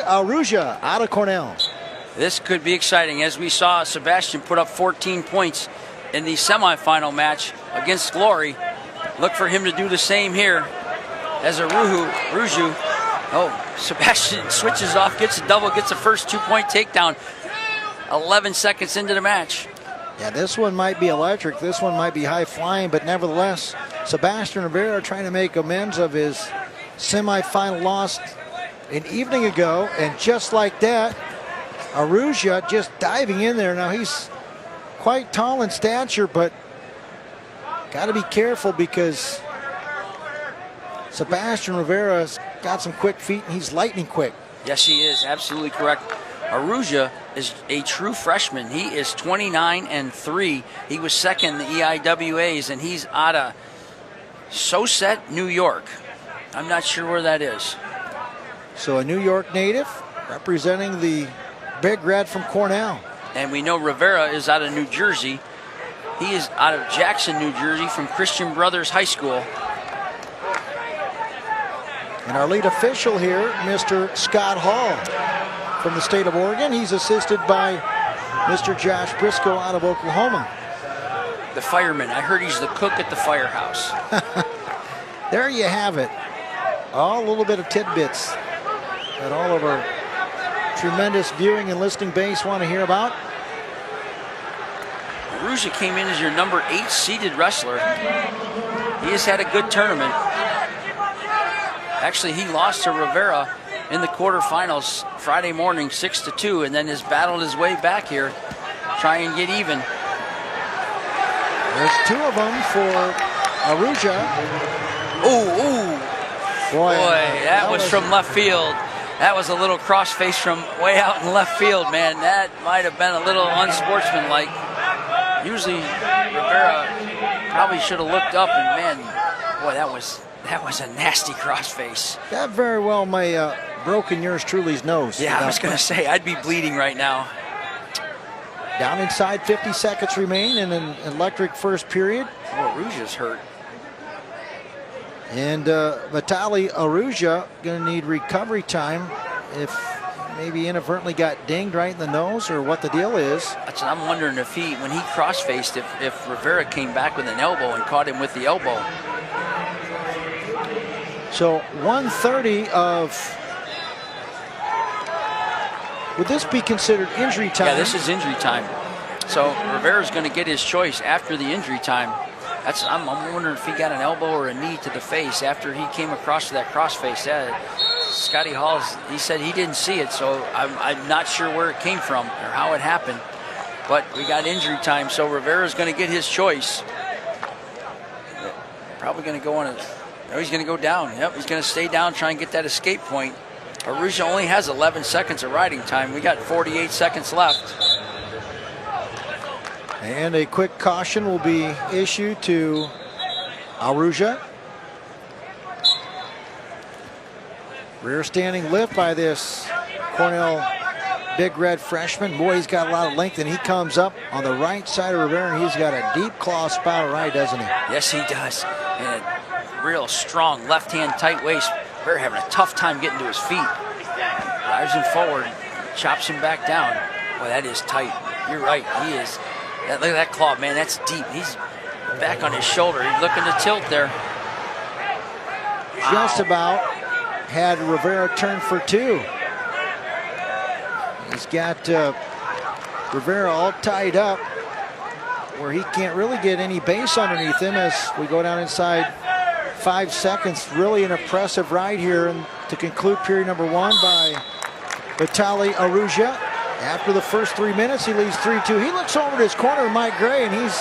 Arujau out of Cornell. This could be exciting, as we saw Sebastian put up 14 points in the semifinal match against Glory. Look for him to do the same here as Arujau. Oh, Sebastian switches off, gets a double, gets a first 2-point takedown. 11 seconds into the match. Yeah, this one might be electric. This one might be high flying, but nevertheless, Sebastian Rivera trying to make amends of his semifinal loss an evening ago, and just like that, Arujau just diving in there. Now he's quite tall in stature, but got to be careful because Sebastian Rivera's got some quick feet and he's lightning quick. Yes, he is. Absolutely correct. Arujau is a true freshman. He is 29-3. He was second in the EIWAs, and he's out of Sauset, New York. I'm not sure where that is. So a New York native representing the Big Red from Cornell. And we know Rivera is out of New Jersey. He is out of Jackson, New Jersey, from Christian Brothers High School. And our lead official here, Mr. Scott Hall from the state of Oregon. He's assisted by Mr. Josh Briscoe out of Oklahoma. The fireman. I heard he's the cook at the firehouse. There you have it. A little bit of tidbits that all of our tremendous viewing and listening base want to hear about. Arujau came in as your number 8 seeded wrestler. He has had a good tournament. Actually, he lost to Rivera in the quarterfinals Friday morning, 6-2, and then has battled his way back here, try and get even. There's 2 of them for Arujau. Ooh. Boy, that was from left field. That was a little crossface from way out in left field, man. That might have been a little unsportsmanlike. Usually Rivera probably should have looked up, and man, boy, that was a nasty crossface. That very well may broken yours truly's nose. Yeah, I was going to say, I'd be bleeding right now. Down inside, 50 seconds remain in an electric first period. Oh, Arujau's hurt. And Vitali Arujau going to need recovery time if maybe inadvertently got dinged right in the nose or what the deal is. That's what I'm wondering, if when he cross-faced, if Rivera came back with an elbow and caught him with the elbow. So 1:30 of, would this be considered injury time? Yeah, this is injury time. So Rivera's going to get his choice after the injury time. I'm wondering if he got an elbow or a knee to the face after he came across to that crossface. Scotty Hall, he said he didn't see it, so I'm not sure where it came from or how it happened. But we got injury time, so Rivera's going to get his choice. Probably going to go on no, he's going to go down. Yep, he's going to stay down, try and get that escape point. Arujau only has 11 seconds of riding time. We got 48 seconds left. And a quick caution will be issued to Arujau. Rear standing lift by this Cornell Big Red freshman. Boy, he's got a lot of length, and he comes up on the right side of Rivera, and he's got a deep claw spout right, doesn't he? Yes, he does. And a real strong left-hand tight waist. Rivera having a tough time getting to his feet. Drives him forward, chops him back down. Boy, that is tight. You're right, he is. Look at that claw, man, that's deep. He's back on his shoulder. He's looking to tilt there. Just about had Rivera turn for 2. He's got Rivera all tied up where he can't really get any base underneath him as we go down inside 5 seconds. Really an impressive ride here and to conclude period number 1 by Vitali Arujau. After the first 3 minutes, he leads 3-2. He looks over to his corner, Mike Gray, and he's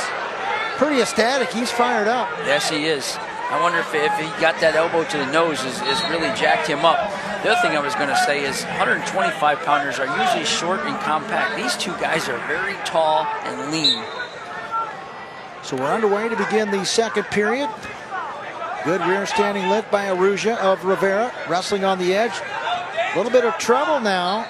pretty ecstatic. He's fired up. Yes, he is. I wonder if he got that elbow to the nose is really jacked him up. The other thing I was going to say is 125-pounders are usually short and compact. These 2 guys are very tall and lean. So we're underway to begin the second period. Good rear standing lift by Arujau of Rivera, wrestling on the edge. A little bit of trouble now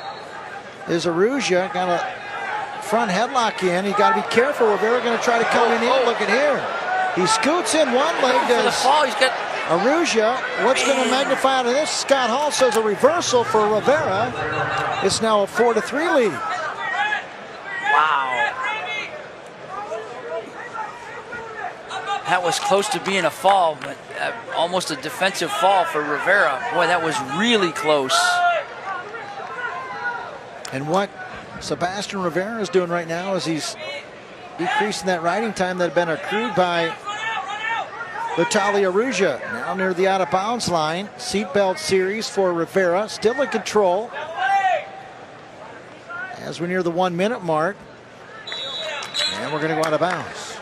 is Arujau. Got a front headlock in. He's got to be careful. Rivera going to try to come in. Look at here. He scoots in one leg. For the fall, he's got Arujau, what's going to magnify out of this? Scott Hall says a reversal for Rivera. It's now a 4-3 lead. Wow. That was close to being a fall, but almost a defensive fall for Rivera. Boy, that was really close. And what Sebastian Rivera is doing right now is he's decreasing that riding time that had been accrued by Vitali Arujau. Now near the out-of-bounds line. Seatbelt series for Rivera. Still in control. As we're near the 1 minute mark. And we're going to go out of bounds.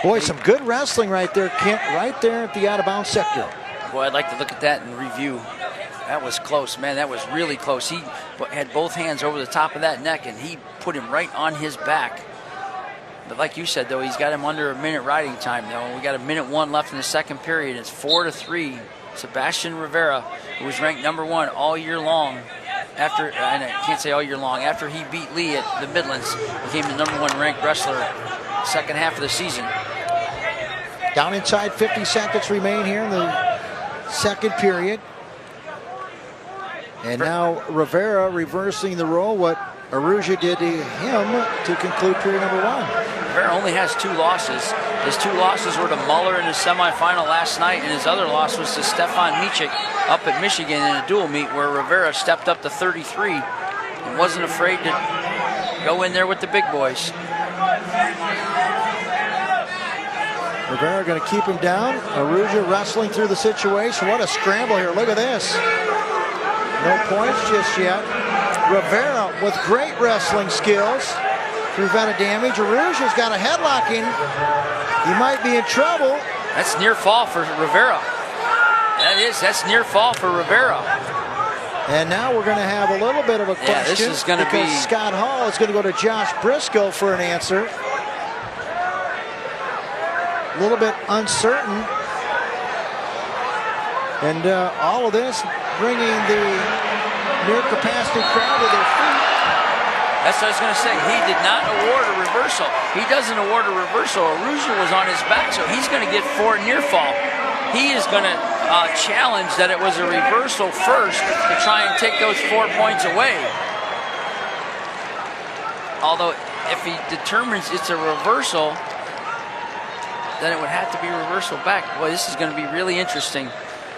Boy, some good wrestling right there, Kent. Right there at the out-of-bounds sector. Boy, I'd like to look at that and review. That was close, man. That was really close. He had both hands over the top of that neck, and he put him right on his back. But like you said, though, he's got him under a minute riding time, though. We got a minute 1 left in the second period. It's 4-3. Sebastian Rivera, who was ranked #1 all year long, after, and I can't say all year long, after he beat Lee at the Midlands, became the #1 ranked wrestler second half of the season. Down inside, 50 seconds remain here in the second period. And now Rivera reversing the role, what Arujau did to him to conclude period #1. Rivera only has 2 losses. His 2 losses were to Muller in his semifinal last night, and his other loss was to Stefan Micic up at Michigan in a dual meet where Rivera stepped up to 33 and wasn't afraid to go in there with the big boys. Rivera going to keep him down. Arujau wrestling through the situation. What a scramble here. Look at this. No points just yet. Rivera with great wrestling skills prevented damage. Arujau's got a headlock in. He might be in trouble. That's near fall for Rivera. That's near fall for Rivera. And now we're going to have a little bit of a question. Yeah, this is going to be... because Scott Hall is going to go to Josh Briscoe for an answer. A little bit uncertain. And all of this bringing the near capacity crowd to their feet. That's what I was going to say. He did not award a reversal. He doesn't award a reversal. Arujau was on his back, so he's going to get 4 near fall. He is going to challenge that it was a reversal first to try and take those 4 points away. Although, if he determines it's a reversal, then it would have to be a reversal back. Boy, this is going to be really interesting.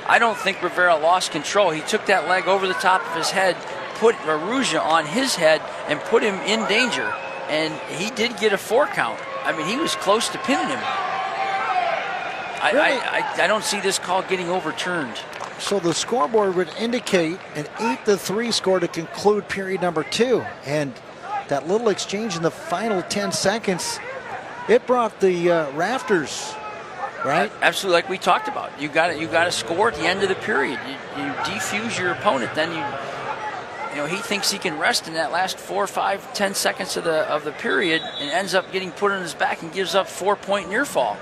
I don't think Rivera lost control. He took that leg over the top of his head, put Arujau on his head, and put him in danger. And he did get a 4 count. I mean, he was close to pinning him. I don't see this call getting overturned. So the scoreboard would indicate an 8-3 score to conclude period #2. And that little exchange in the final 10 seconds, it brought the rafters, right? Absolutely, like we talked about. You got to score at the end of the period. You defuse your opponent, then you know he thinks he can rest in that last 4, 5, 10 seconds of the period, and ends up getting put on his back and gives up 4-point near fall.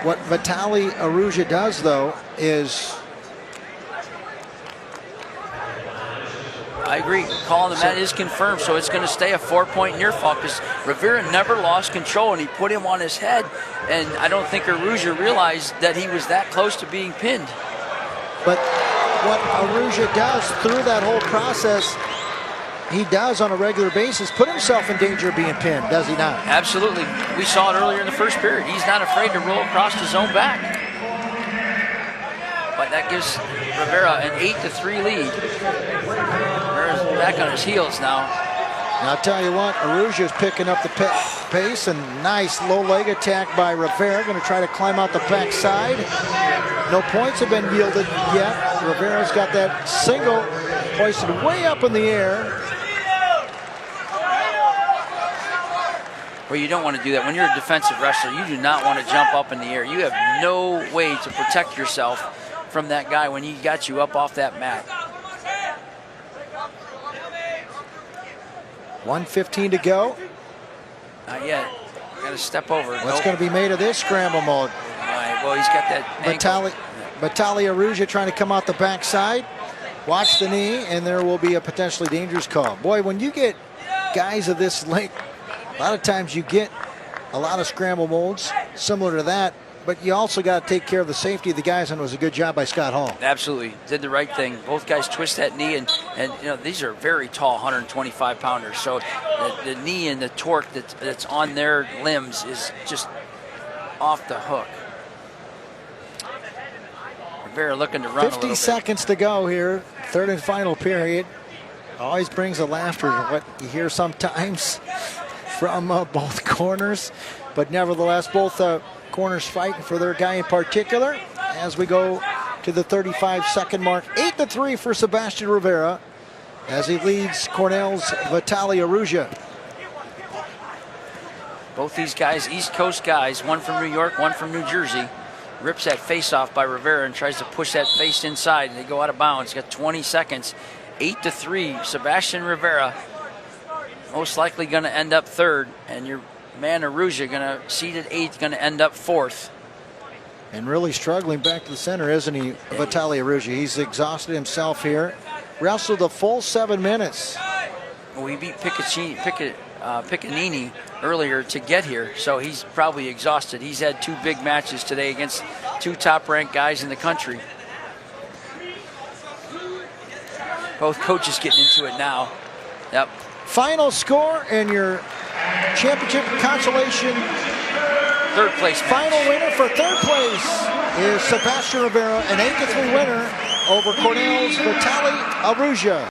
What Vitali Arujau does, though, is... I agree. Calling the that is confirmed, so it's going to stay a 4-point near fall because Rivera never lost control, and he put him on his head, and I don't think Arujau realized that he was that close to being pinned. But what Arujau does through that whole process, he does on a regular basis put himself in danger of being pinned, does he not? Absolutely. We saw it earlier in the first period. He's not afraid to roll across his own back. But that gives Rivera an 8-3 lead. Rivera's back on his heels now. And I'll tell you what, Arujau's picking up the pace, and nice low leg attack by Rivera. Going to try to climb out the backside. No points have been yielded yet. Rivera's got that single hoisted way up in the air. Well, you don't want to do that. When you're a defensive wrestler, you do not want to jump up in the air. You have no way to protect yourself from that guy when he got you up off that mat. 1:15 to go. Not yet. Got to step over. What's going to be made of this scramble mode? All right, well, he's got that Vitali Arujau trying to come out the backside. Watch the knee, and there will be a potentially dangerous call. Boy, when you get guys of this length, a lot of times you get a lot of scramble modes similar to that. but you also got to take care of the safety of the guys, and it was a good job by Scott Hall. Absolutely. Did the right thing. Both guys twist that knee, and these are very tall 125-pounders. So the knee and the torque that's on their limbs is just off the hook. Rivera looking to run a little 50 bit. seconds to go here, third and final period. Always brings a laughter to what you hear sometimes from both corners, but nevertheless, both corners fighting for their guy in particular as we go to the 35-second mark. 8-3 for Sebastian Rivera as he leads Cornell's Vitali Arujau. Both these guys, East Coast guys, one from New York, one from New Jersey. Rips that face off by Rivera and tries to push that face inside, and they go out of bounds. Got 20 seconds. 8-3. Sebastian Rivera most likely going to end up third, and your man Arujau seated eighth, going to end up fourth. And really struggling back to the center, isn't he, Vitali Arujau? He's exhausted himself here. Wrestled a full 7 minutes. Well, he beat Piccanini earlier to get here, so he's probably exhausted. He's had 2 big matches today against 2 top-ranked guys in the country. Both coaches getting into it now. Yep. Final score and your championship consolation third place match. Final winner for third place is Sebastian Rivera, an 8-3 winner over Cornell's Vitali Arujau.